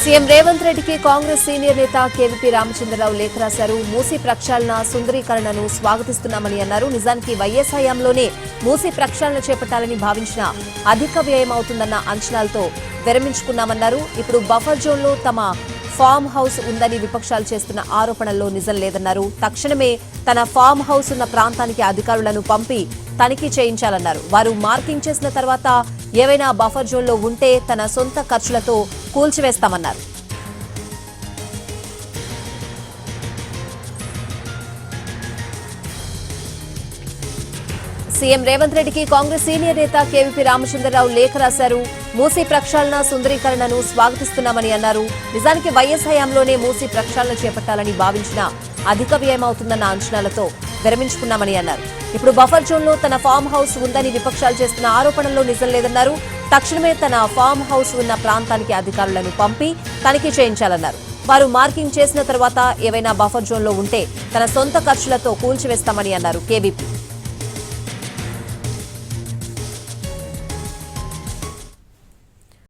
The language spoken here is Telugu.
సీఎం రేవంత్ రెడ్డికి కాంగ్రెస్ సీనియర్ నేత కేవీపీ రామచంద్రరావు లేఖ రాశారు. మూసీ ప్రక్షాళన సుందరీకరణను స్వాగతిస్తున్నామని అన్నారు. నిజానికి వైఎస్ హయాంలోనే మూసీ ప్రక్షాళన చేపట్టాలని భావించిన అధిక వ్యయం అవుతుందన్న అంచనాలతో విరమించుకున్నామన్నారు. ఇప్పుడు బఫర్ జోన్లో తమ ఫామ్ హౌస్ ఉందని విపక్షాలు చేస్తున్న ఆరోపణల్లో నిజం లేదన్నారు. తక్షణమే తన ఫామ్ హౌస్ ఉన్న ప్రాంతానికి అధికారులను పంపి తనిఖీ చేయించాలన్నారు. వారు మార్కింగ్ చేసిన తర్వాత ఏవైనా బఫర్ జోన్లో ఉంటే తన సొంత ఖర్చులతో కూల్చివేస్తామన్నారు. సీఎం రేవంత్ రెడ్డికి కాంగ్రెస్ సీనియర్ నేత కేవీపీ రామచంద్రరావు లేఖ రాశారు. మూసీ ప్రక్షాళన సుందరీకరణను స్వాగతిస్తున్నామని అన్నారు. నిజానికి వైఎస్ హయాంలోనే మూసీ ప్రక్షాళన చేపట్టాలని భావించిన అధిక వ్యయం అవుతుందన్న అంచనాలతో విరమించుకున్నామని అన్నారు. ఇప్పుడు బఫర్ జోన్లో తన ఫామ్ హౌస్ ఉందని విపక్షాలు చేస్తున్న ఆరోపణల్లో నిజం లేదన్నారు. తక్షణమే తన ఫామ్ హౌస్ ఉన్న ప్రాంతానికి అధికారులను పంపి తనిఖీ చేయించాలన్నారు. వారు మార్కింగ్ చేసిన తర్వాత ఏవైనా బఫర్ జోన్లో ఉంటే తన సొంత ఖర్చులతో కూల్చివేస్తామని అన్నారు కేవీపీ.